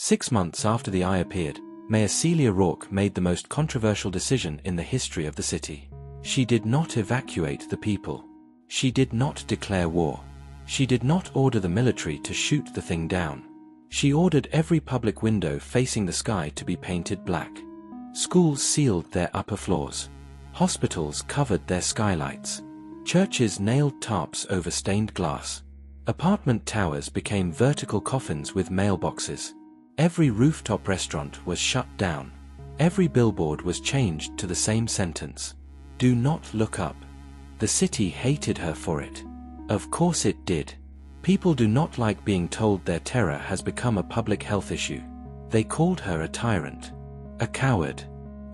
6 months after the eye appeared, Mayor Celia Rourke made the most controversial decision in the history of the city. She did not evacuate the people. She did not declare war. She did not order the military to shoot the thing down. She ordered every public window facing the sky to be painted black. Schools sealed their upper floors. Hospitals covered their skylights. Churches nailed tarps over stained glass. Apartment towers became vertical coffins with mailboxes. Every rooftop restaurant was shut down. Every billboard was changed to the same sentence: "Do not look up." The city hated her for it. Of course it did. People do not like being told their terror has become a public health issue. They called her a tyrant, a coward,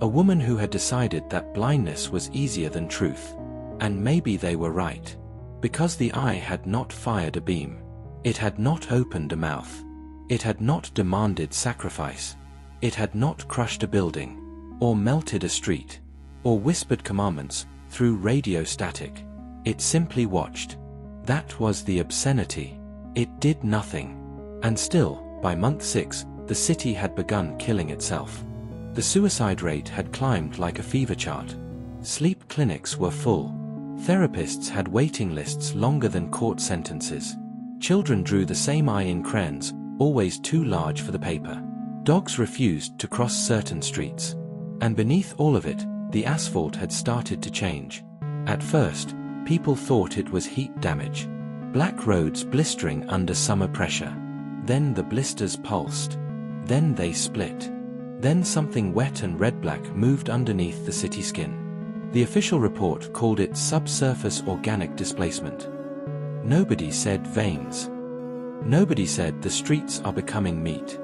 a woman who had decided that blindness was easier than truth. And maybe they were right. Because the eye had not fired a beam. It had not opened a mouth. It had not demanded sacrifice. It had not crushed a building, or melted a street, or whispered commandments through radio static. It simply watched. That was the obscenity. It did nothing. And still, by month 6, the city had begun killing itself. The suicide rate had climbed like a fever chart. Sleep clinics were full. Therapists had waiting lists longer than court sentences. Children drew the same eye in crayons, always too large for the paper. Dogs refused to cross certain streets. And beneath all of it, the asphalt had started to change. At first, people thought it was heat damage. Black roads blistering under summer pressure. Then the blisters pulsed. Then they split. Then something wet and red-black moved underneath the city skin. The official report called it subsurface organic displacement. Nobody said veins. Nobody said the streets are becoming meat.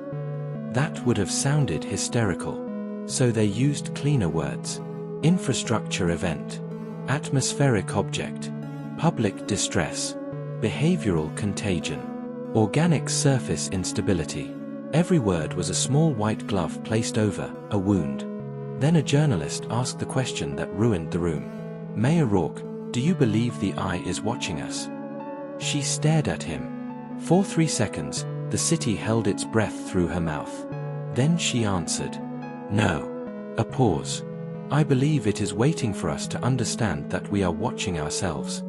That would have sounded hysterical. So they used cleaner words. Infrastructure event. Atmospheric object. Public distress. Behavioral contagion. Organic surface instability. Every word was a small white glove placed over a wound. Then a journalist asked the question that ruined the room. "Mayor Rourke, do you believe the eye is watching us?" She stared at him. For 3 seconds, the city held its breath through her mouth. Then she answered, "No." A pause. "I believe it is waiting for us to understand that we are watching ourselves."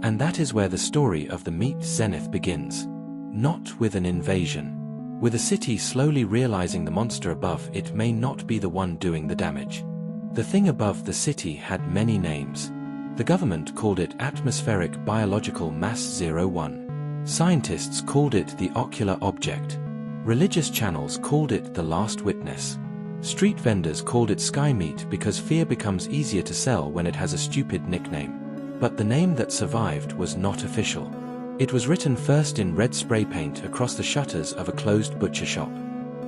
And that is where the story of the meat zenith begins. Not with an invasion. With a city slowly realizing the monster above it may not be the one doing the damage. The thing above the city had many names. The government called it atmospheric biological mass 01. Scientists called it the ocular object. Religious channels called it the last witness. Street vendors called it sky meat because fear becomes easier to sell when it has a stupid nickname. But the name that survived was not official. It was written first in red spray paint across the shutters of a closed butcher shop.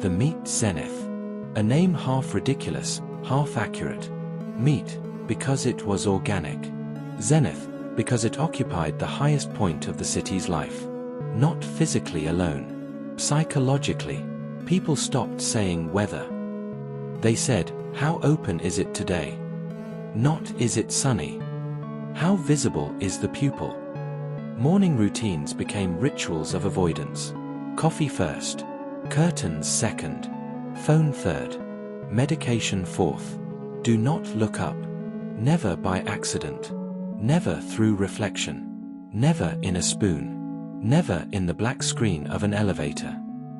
The Meat Zenith. A name half ridiculous, half accurate. Meat, because it was organic. Zenith, because it occupied the highest point of the city's life. Not physically alone. Psychologically. People stopped saying weather. They said, "How open is it today?" Not "Is it sunny?" How visible is the pupil? Morning routines became rituals of avoidance. Coffee first. Curtains second. Phone third. Medication fourth. Do not look up. Never by accident. Never through reflection. Never in a spoon. Never in the black screen of an elevator.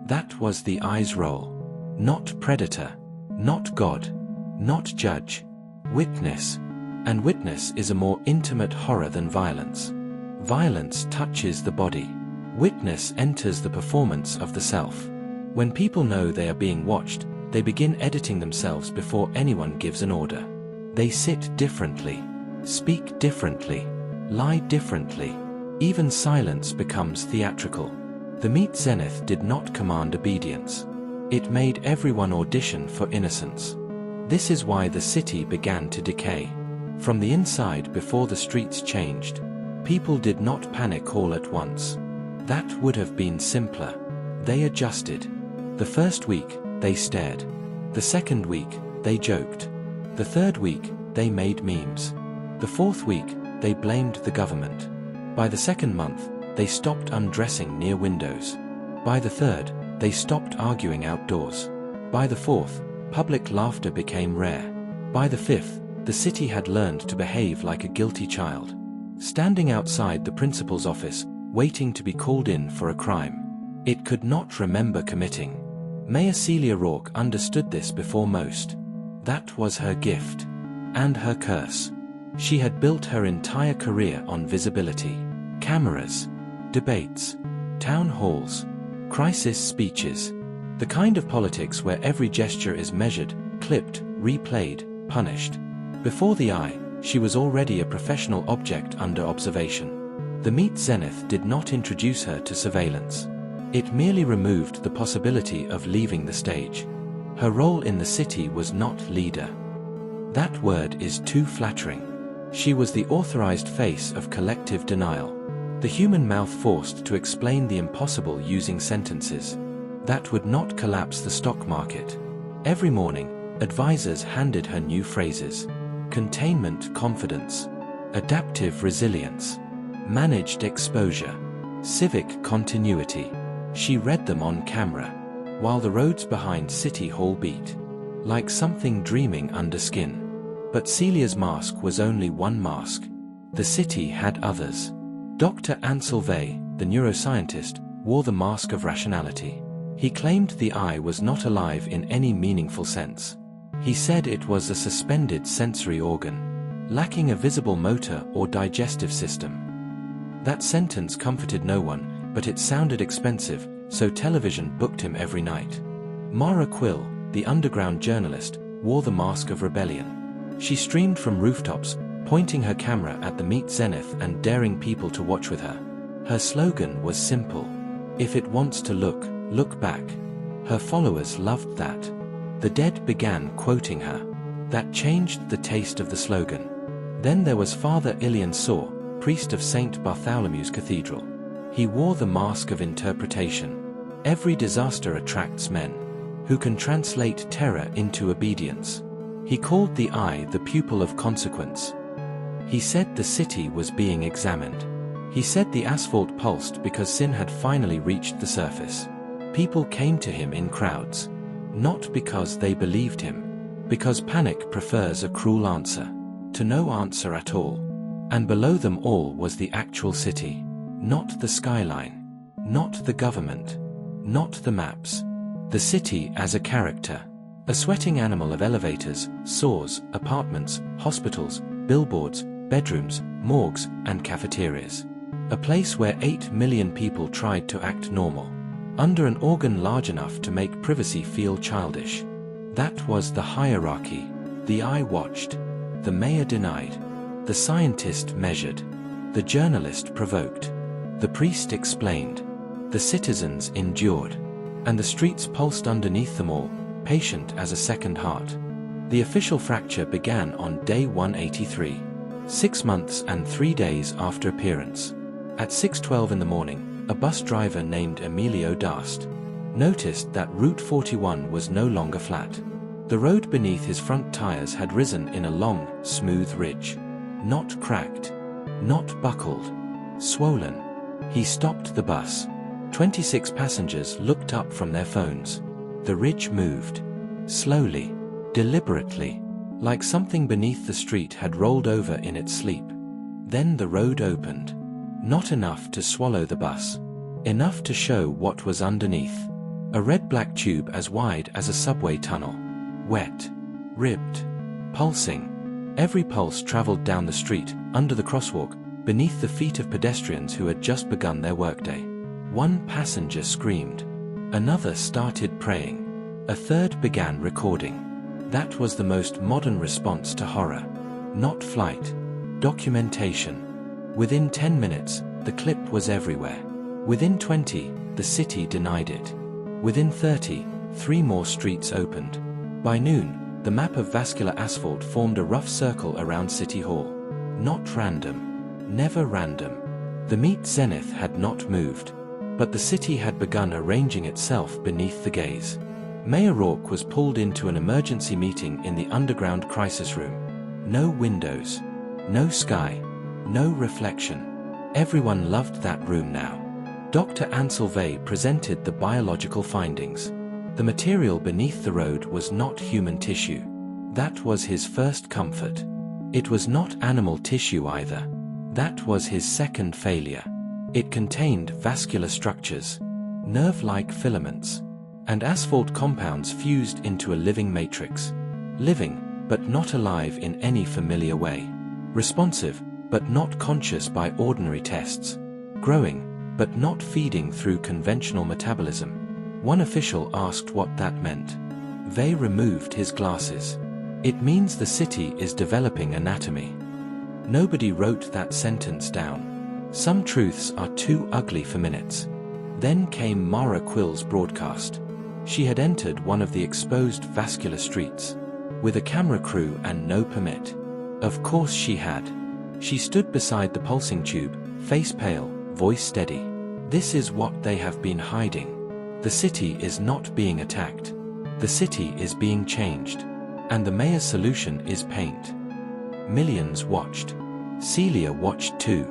That was the eye's role. Not predator. Not God. Not judge. Witness. And witness is a more intimate horror than violence. Violence touches the body. Witness enters the performance of the self. When people know they are being watched, they begin editing themselves before anyone gives an order. They sit differently, speak differently, lie differently. Even silence becomes theatrical. The Meat Zenith did not command obedience. It made everyone audition for innocence. This is why the city began to decay. From the inside before the streets changed. People did not panic all at once. That would have been simpler. They adjusted. The first week, they stared. The second week, they joked. The third week, they made memes. The fourth week, they blamed the government. By the second month, they stopped undressing near windows. By the third, They stopped arguing outdoors. By the 4th, public laughter became rare. By the 5th, the city had learned to behave like a guilty child. Standing outside the principal's office, waiting to be called in for a crime it could not remember committing. Mayor Celia Rourke understood this before most. That was her gift. And her curse. She had built her entire career on visibility. Cameras, debates, town halls, crisis speeches. The kind of politics where every gesture is measured, clipped, replayed, punished. Before the eye, she was already a professional object under observation. The Meet Zenith did not introduce her to surveillance. It merely removed the possibility of leaving the stage. Her role in the city was not leader. That word is too flattering. She was the authorized face of collective denial. The human mouth forced to explain the impossible using sentences that would not collapse the stock market. Every morning, advisors handed her new phrases. Containment confidence, adaptive resilience, managed exposure, civic continuity. She read them on camera, while the roads behind City Hall beat like something dreaming under skin. But Celia's mask was only one mask. The city had others. Dr. Ansel Vey, the neuroscientist, wore the mask of rationality. He claimed the eye was not alive in any meaningful sense. He said it was a suspended sensory organ, lacking a visible motor or digestive system. That sentence comforted no one, but it sounded expensive, so television booked him every night. Mara Quill, the underground journalist, wore the mask of rebellion. She streamed from rooftops, pointing her camera at the Meet Zenith and daring people to watch with her. Her slogan was simple: if it wants to look, look back. Her followers loved that. The dead began quoting her. That changed the taste of the slogan. Then there was Father Ilian Saw, priest of St. Bartholomew's Cathedral. He wore the mask of interpretation. Every disaster attracts men who can translate terror into obedience. He called the eye the pupil of consequence. He said the city was being examined. He said the asphalt pulsed because sin had finally reached the surface. People came to him in crowds, not because they believed him, because panic prefers a cruel answer to no answer at all. And below them all was the actual city, not the skyline, not the government, not the maps. The city as a character, a sweating animal of elevators, saws, apartments, hospitals, billboards, bedrooms, morgues, and cafeterias. A place where 8 million people tried to act normal, under an organ large enough to make privacy feel childish. That was the hierarchy. The eye watched. The mayor denied. The scientist measured. The journalist provoked. The priest explained. The citizens endured. And the streets pulsed underneath them all, patient as a second heart. The official fracture began on day 183, 6 months and 3 days after appearance. At 6:12 in the morning, a bus driver named Emilio Dast noticed that Route 41 was no longer flat. The road beneath his front tires had risen in a long, smooth ridge. Not cracked, not buckled, swollen. He stopped the bus. 26 passengers looked up from their phones. The ridge moved. Slowly, deliberately, like something beneath the street had rolled over in its sleep. Then the road opened. Not enough to swallow the bus. Enough to show what was underneath. A red-black tube as wide as a subway tunnel. Wet. Ribbed. Pulsing. Every pulse traveled down the street, under the crosswalk, beneath the feet of pedestrians who had just begun their workday. One passenger screamed. Another started praying. A third began recording. That was the most modern response to horror. Not flight. Documentation. Within 10 minutes, the clip was everywhere. Within 20, the city denied it. Within 30, 3 more streets opened. By noon, the map of vascular asphalt formed a rough circle around City Hall. Not random. Never random. The Meet Zenith had not moved. But the city had begun arranging itself beneath the gaze. Mayor Rourke was pulled into an emergency meeting in the underground crisis room. No windows. No sky. No reflection. Everyone loved that room now. Dr. Ansel Vey presented the biological findings. The material beneath the road was not human tissue. That was his first comfort. It was not animal tissue either. That was his second failure. It contained vascular structures, nerve-like filaments, and asphalt compounds fused into a living matrix. Living, but not alive in any familiar way. Responsive, but not conscious by ordinary tests. Growing, but not feeding through conventional metabolism. One official asked what that meant. Vey removed his glasses. It means the city is developing anatomy. Nobody wrote that sentence down. Some truths are too ugly for minutes. Then came Mara Quill's broadcast. She had entered one of the exposed vascular streets, with a camera crew and no permit. Of course she had. She stood beside the pulsing tube, face pale, voice steady. This is what they have been hiding. The city is not being attacked. The city is being changed. And the mayor's solution is paint. Millions watched. Celia watched too.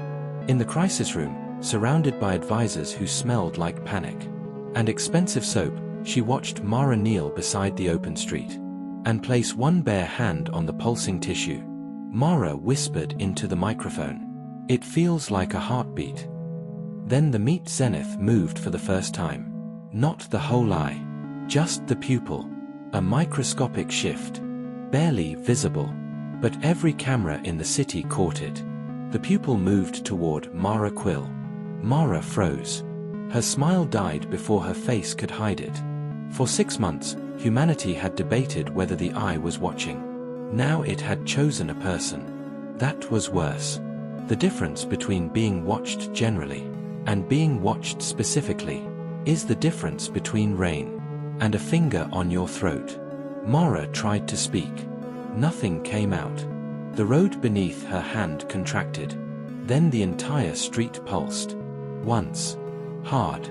In the crisis room, surrounded by advisors who smelled like panic and expensive soap, she watched Mara kneel beside the open street and place one bare hand on the pulsing tissue. Mara whispered into the microphone. It feels like a heartbeat. Then the meat zenith moved for the first time. Not the whole eye. Just the pupil. A microscopic shift. Barely visible. But every camera in the city caught it. The pupil moved toward Mara Quill. Mara froze. Her smile died before her face could hide it. For 6 months, humanity had debated whether the eye was watching. Now it had chosen a person. That was worse. The difference between being watched generally and being watched specifically is the difference between rain and a finger on your throat. Mara tried to speak. Nothing came out. The road beneath her hand contracted. Then the entire street pulsed. Once. Hard.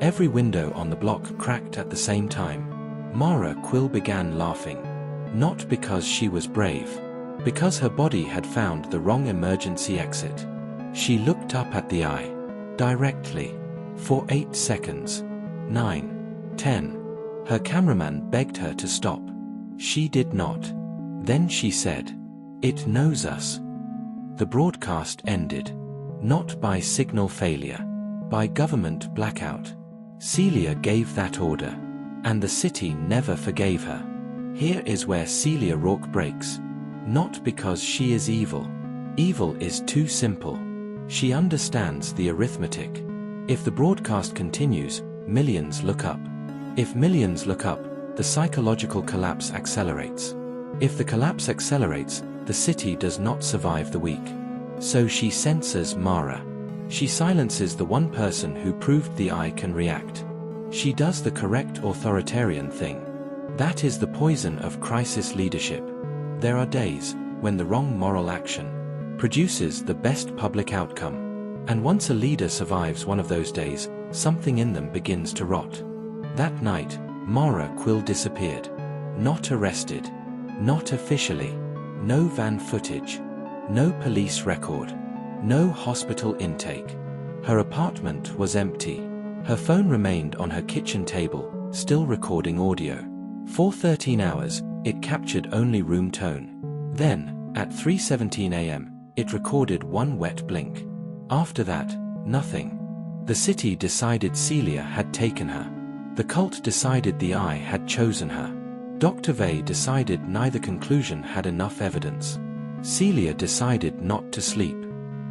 Every window on the block cracked at the same time. Mara Quill began laughing. Not because she was brave. Because her body had found the wrong emergency exit. She looked up at the eye. Directly. For 8 seconds. 9. 10. Her cameraman begged her to stop. She did not. Then she said, "It knows us." The broadcast ended. Not by signal failure. By government blackout. Celia gave that order. And the city never forgave her. Here is where Celia Rourke breaks. Not because she is evil. Evil is too simple. She understands the arithmetic. If the broadcast continues, millions look up. If millions look up, the psychological collapse accelerates. If the collapse accelerates, the city does not survive the week. So she censors Mara. She silences the one person who proved the eye can react. She does the correct authoritarian thing. That is the poison of crisis leadership. There are days when the wrong moral action produces the best public outcome. And once a leader survives one of those days, something in them begins to rot. That night, Mara Quill disappeared. Not arrested. Not officially. No van footage. No police record. No hospital intake. Her apartment was empty. Her phone remained on her kitchen table, still recording audio. For 13 hours, it captured only room tone. Then, at 3:17 a.m., it recorded one wet blink. After that, nothing. The city decided Celia had taken her. The cult decided the eye had chosen her. Dr. Vey decided neither conclusion had enough evidence. Celia decided not to sleep.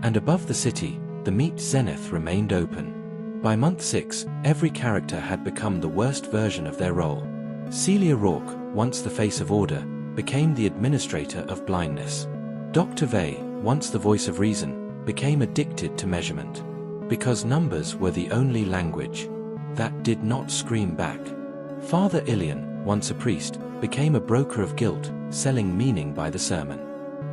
And above the city, the meat zenith remained open. By month 6, every character had become the worst version of their role. Celia Rourke, once the face of order, became the administrator of blindness. Dr. Vey, once the voice of reason, became addicted to measurement. Because numbers were the only language that did not scream back. Father Ilian, once a priest, became a broker of guilt, selling meaning by the sermon.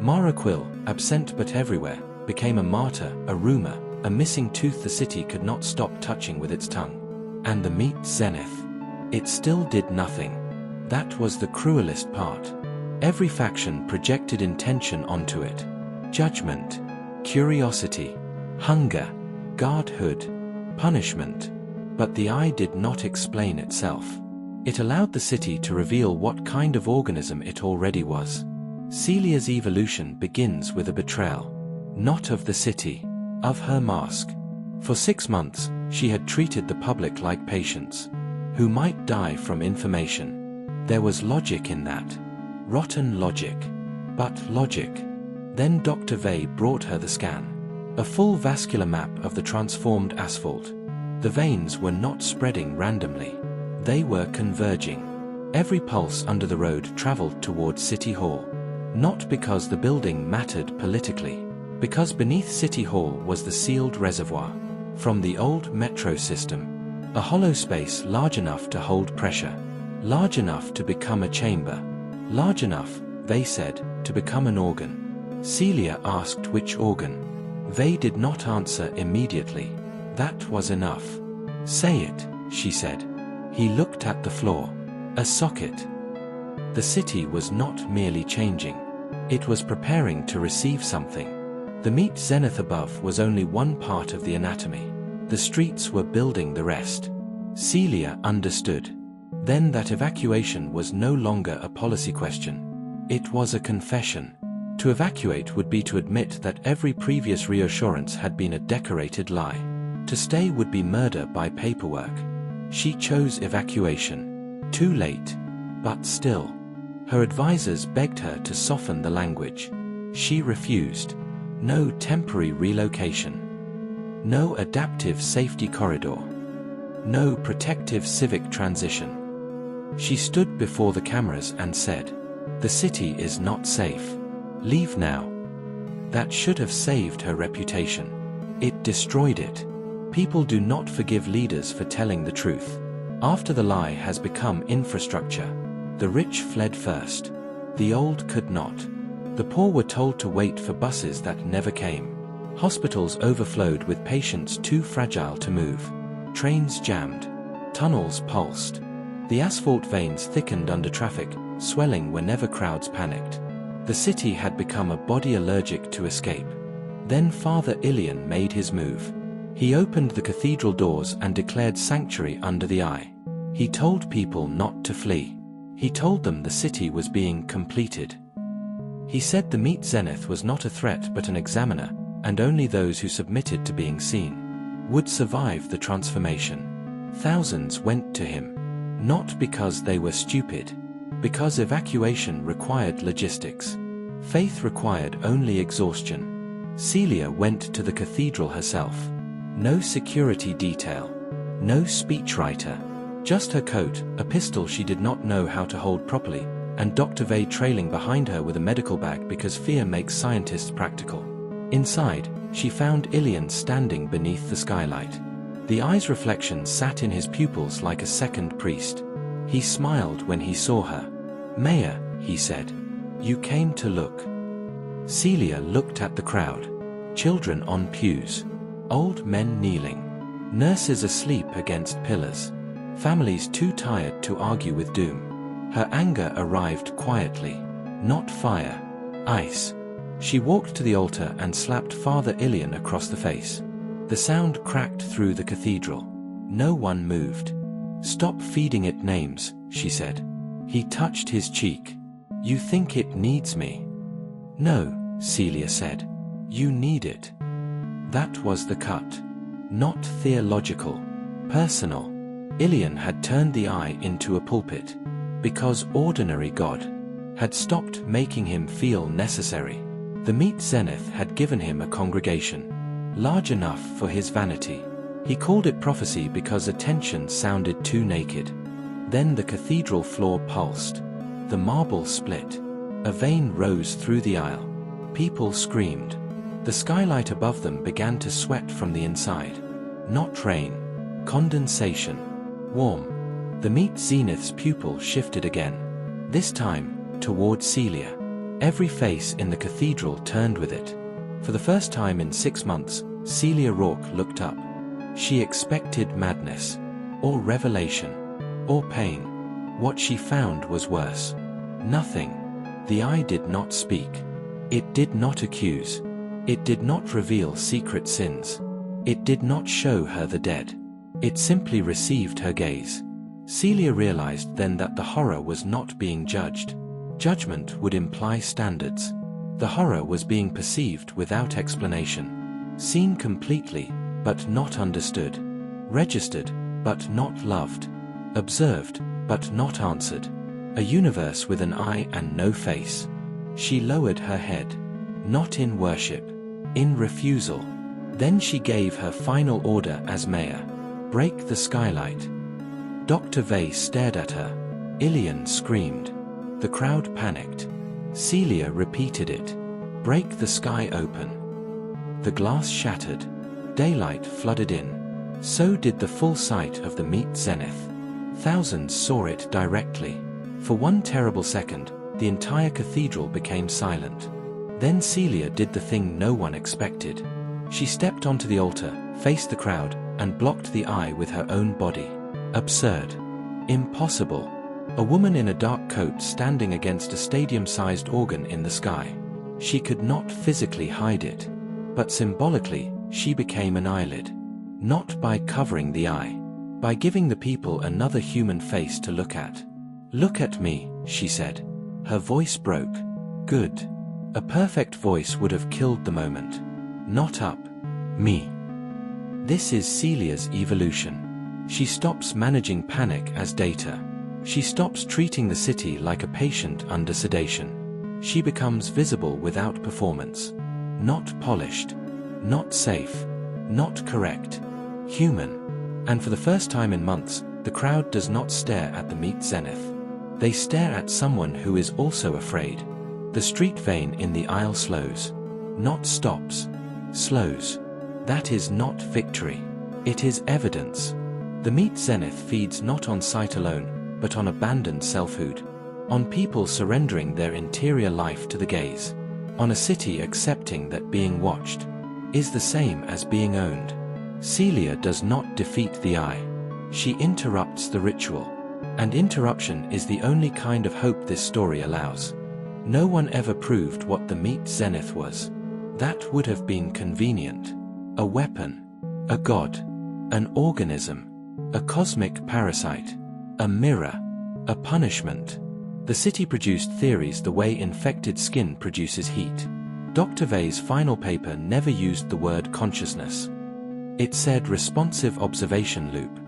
Mara Quill, absent but everywhere, became a martyr, a rumor, a missing tooth the city could not stop touching with its tongue. And the meat zenith. It still did nothing. That was the cruelest part. Every faction projected intention onto it. Judgment. Curiosity. Hunger. Guardhood. punishment. But the eye did not explain itself. It allowed the city to reveal what kind of organism it already was. Celia's evolution begins with a betrayal. Not of the city, of her mask. For 6 months, she had treated the public like patients, who might die from information. There was logic in that. Rotten logic. But logic. Then Dr. Vey brought her the scan. A full vascular map of the transformed asphalt. The veins were not spreading randomly. They were converging. Every pulse under the road traveled towards City Hall. Not because the building mattered politically. Because beneath City Hall was the sealed reservoir. From the old metro system. A hollow space large enough to hold pressure. Large enough to become a chamber. Large enough, they said, to become an organ. Celia asked which organ. They did not answer immediately. That was enough. Say it, she said. He looked at the floor. A socket. The city was not merely changing. It was preparing to receive something. The meat zenith above was only one part of the anatomy. The streets were building the rest. Celia understood. Then that evacuation was no longer a policy question. It was a confession. To evacuate would be to admit that every previous reassurance had been a decorated lie. To stay would be murder by paperwork. She chose evacuation. Too late. But still. Her advisors begged her to soften the language. She refused. No temporary relocation. No adaptive safety corridor. No protective civic transition. She stood before the cameras and said, "The city is not safe. Leave now." That should have saved her reputation. It destroyed it. People do not forgive leaders for telling the truth. After the lie has become infrastructure, the rich fled first. The old could not. The poor were told to wait for buses that never came. Hospitals overflowed with patients too fragile to move. Trains jammed. Tunnels pulsed. The asphalt veins thickened under traffic, swelling whenever crowds panicked. The city had become a body allergic to escape. Then Father Ilian made his move. He opened the cathedral doors and declared sanctuary under the eye. He told people not to flee. He told them the city was being completed. He said the meat zenith was not a threat but an examiner, and only those who submitted to being seen would survive the transformation. Thousands went to him. Not because they were stupid. Because evacuation required logistics. Faith required only exhaustion. Celia went to the cathedral herself. No security detail. No speechwriter. Just her coat, a pistol she did not know how to hold properly, and Dr. Vey trailing behind her with a medical bag because fear makes scientists practical. Inside, she found Ilian standing beneath the skylight. The eye's reflection sat in his pupils like a second priest. He smiled when he saw her. "Mayor," he said. "You came to look." Celia looked at the crowd. Children on pews. Old men kneeling. Nurses asleep against pillars. Families too tired to argue with doom. Her anger arrived quietly. Not fire. Ice. She walked to the altar and slapped Father Ilian across the face. The sound cracked through the cathedral. No one moved. "Stop feeding it names," she said. He touched his cheek. "You think it needs me?" "No," Celia said. "You need it." That was the cut. Not theological. Personal. Ilian had turned the eye into a pulpit. Because ordinary God had stopped making him feel necessary. The meat zenith had given him a congregation. Large enough for his vanity. He called it prophecy because attention sounded too naked. Then the cathedral floor pulsed. The marble split. A vein rose through the aisle. People screamed. The skylight above them began to sweat from the inside. Not rain. Condensation. Warm. The meat zenith's pupil shifted again. This time, toward Celia. Every face in the cathedral turned with it. For the first time in 6 months, Celia Rourke looked up. She expected madness. Or revelation. Or pain. What she found was worse. Nothing. The eye did not speak. It did not accuse. It did not reveal secret sins. It did not show her the dead. It simply received her gaze. Celia realized then that the horror was not being judged. Judgment would imply standards. The horror was being perceived without explanation. Seen completely, but not understood. Registered, but not loved. Observed, but not answered. A universe with an eye and no face. She lowered her head. Not in worship. In refusal. Then she gave her final order as mayor. Break the skylight. Dr. Vey stared at her. Ilian screamed. The crowd panicked. Celia repeated it. Break the sky open. The glass shattered. Daylight flooded in. So did the full sight of the meat zenith. Thousands saw it directly. For one terrible second, the entire cathedral became silent. Then Celia did the thing no one expected. She stepped onto the altar, faced the crowd, and blocked the eye with her own body. Absurd. Impossible. A woman in a dark coat standing against a stadium-sized organ in the sky. She could not physically hide it. But symbolically, she became an eyelid. Not by covering the eye. By giving the people another human face to look at. Look at me, she said. Her voice broke. Good. A perfect voice would have killed the moment. Not up. Me. This is Celia's evolution. She stops managing panic as data. She stops treating the city like a patient under sedation. She becomes visible without performance. Not polished. Not safe. Not correct. Human. And for the first time in months, the crowd does not stare at the meat zenith. They stare at someone who is also afraid. The street vein in the aisle slows. Not stops. Slows. That is not victory. It is evidence. The meat zenith feeds not on sight alone, but on abandoned selfhood. On people surrendering their interior life to the gaze. On a city accepting that being watched is the same as being owned. Celia does not defeat the eye. She interrupts the ritual. And interruption is the only kind of hope this story allows. No one ever proved what the meat zenith was. That would have been convenient. A weapon. A god. An organism. A cosmic parasite. A mirror. A punishment. The city produced theories the way infected skin produces heat. Dr. Vey's final paper never used the word consciousness. It said responsive observation loop.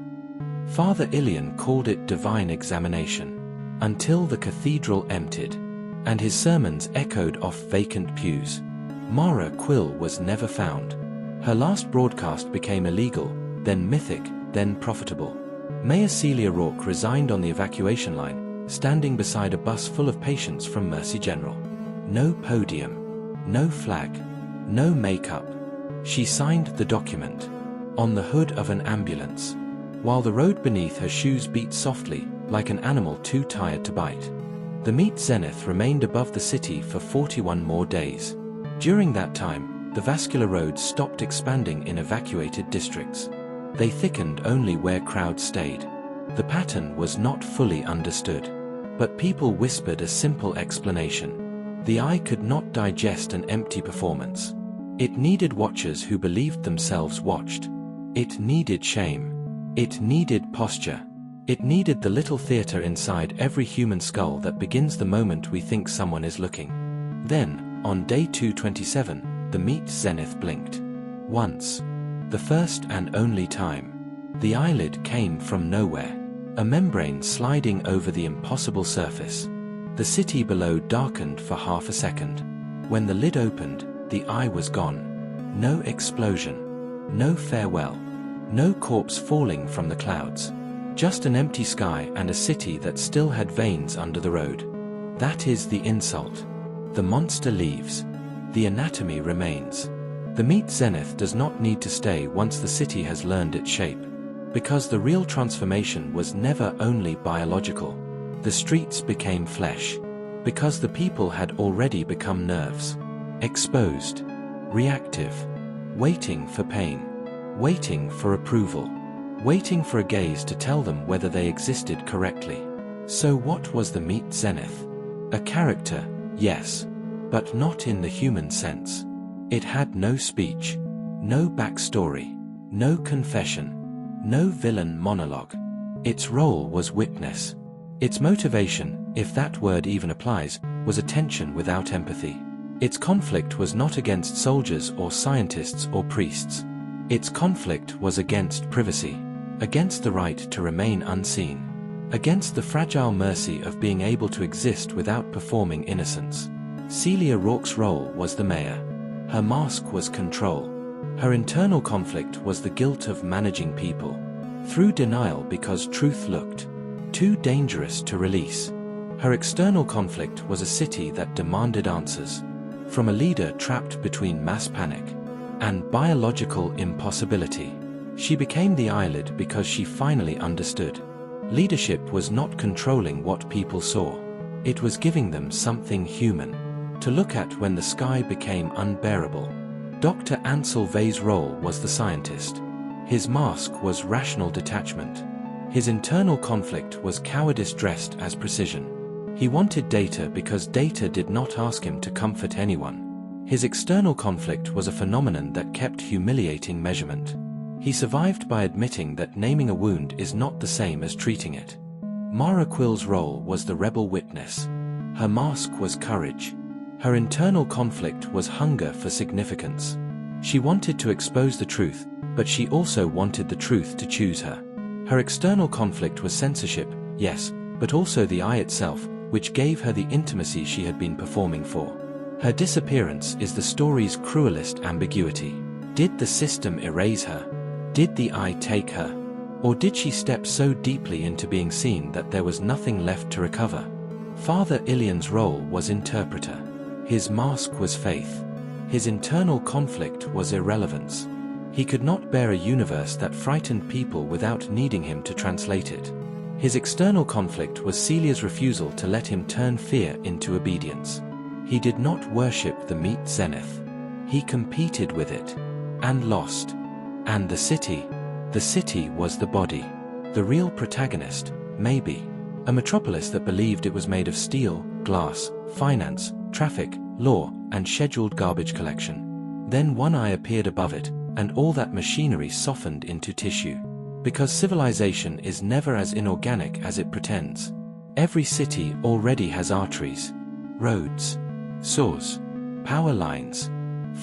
Father Ilian called it divine examination. Until the cathedral emptied. And his sermons echoed off vacant pews. Mara Quill was never found. Her last broadcast became illegal, then mythic, then profitable. Mayor Celia Rourke resigned on the evacuation line, standing beside a bus full of patients from Mercy General. No podium. No flag. No makeup. She signed the document. On the hood of an ambulance. While the road beneath her shoes beat softly, like an animal too tired to bite. The meat zenith remained above the city for 41 more days. During that time, the vascular roads stopped expanding in evacuated districts. They thickened only where crowds stayed. The pattern was not fully understood. But people whispered a simple explanation. The eye could not digest an empty performance. It needed watchers who believed themselves watched. It needed shame. It needed posture. It needed the little theater inside every human skull that begins the moment we think someone is looking. Then, on day 227, the meat zenith blinked. Once. The first and only time. The eyelid came from nowhere. A membrane sliding over the impossible surface. The city below darkened for half a second. When the lid opened, the eye was gone. No explosion. No farewell. No corpse falling from the clouds. Just an empty sky and a city that still had veins under the road. That is the insult. The monster leaves. The anatomy remains. The meat zenith does not need to stay once the city has learned its shape. Because the real transformation was never only biological. The streets became flesh. Because the people had already become nerves. Exposed. Reactive. Waiting for pain. Waiting for approval. Waiting for a gaze to tell them whether they existed correctly. So what was the meat zenith? A character, yes. But not in the human sense. It had no speech. No backstory. No confession. No villain monologue. Its role was witness. Its motivation, if that word even applies, was attention without empathy. Its conflict was not against soldiers or scientists or priests. Its conflict was against privacy, against the right to remain unseen, against the fragile mercy of being able to exist without performing innocence. Celia Rourke's role was the mayor. Her mask was control. Her internal conflict was the guilt of managing people through denial because truth looked too dangerous to release. Her external conflict was a city that demanded answers from a leader trapped between mass panic and biological impossibility. She became the eyelid because she finally understood. Leadership was not controlling what people saw. It was giving them something human to look at when the sky became unbearable. Dr. Ansel Vey's role was the scientist. His mask was rational detachment. His internal conflict was cowardice dressed as precision. He wanted data because data did not ask him to comfort anyone. His external conflict was a phenomenon that kept humiliating measurement. He survived by admitting that naming a wound is not the same as treating it. Mara Quill's role was the rebel witness. Her mask was courage. Her internal conflict was hunger for significance. She wanted to expose the truth, but she also wanted the truth to choose her. Her external conflict was censorship, yes, but also the eye itself, which gave her the intimacy she had been performing for. Her disappearance is the story's cruelest ambiguity. Did the system erase her? Did the eye take her? Or did she step so deeply into being seen that there was nothing left to recover? Father Ilian's role was interpreter. His mask was faith. His internal conflict was irrelevance. He could not bear a universe that frightened people without needing him to translate it. His external conflict was Celia's refusal to let him turn fear into obedience. He did not worship the meat zenith. He competed with it and lost. And the city was the body. The real protagonist, maybe. A metropolis that believed it was made of steel, glass, finance, traffic, law, and scheduled garbage collection. Then one eye appeared above it, and all that machinery softened into tissue. Because civilization is never as inorganic as it pretends. Every city already has arteries, roads, saws, power lines,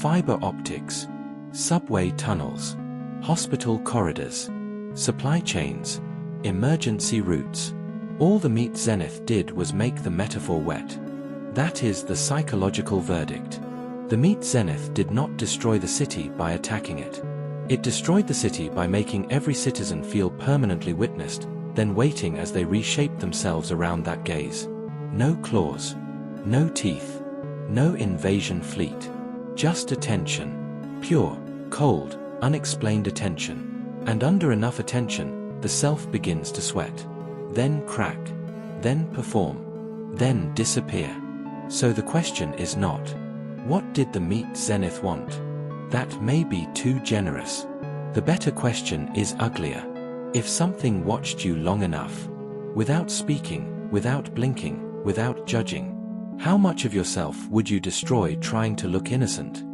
fiber optics, subway tunnels, hospital corridors, supply chains, emergency routes. All the meat zenith did was make the metaphor wet. That is the psychological verdict. The meat zenith did not destroy the city by attacking it. It destroyed the city by making every citizen feel permanently witnessed, then waiting as they reshaped themselves around that gaze. No claws, no teeth, no invasion fleet. Just attention. Pure, cold, unexplained attention. And under enough attention, the self begins to sweat. Then crack. Then perform. Then disappear. So the question is not, what did the meat zenith want? That may be too generous. The better question is uglier. If something watched you long enough, without speaking, without blinking, without judging, how much of yourself would you destroy trying to look innocent?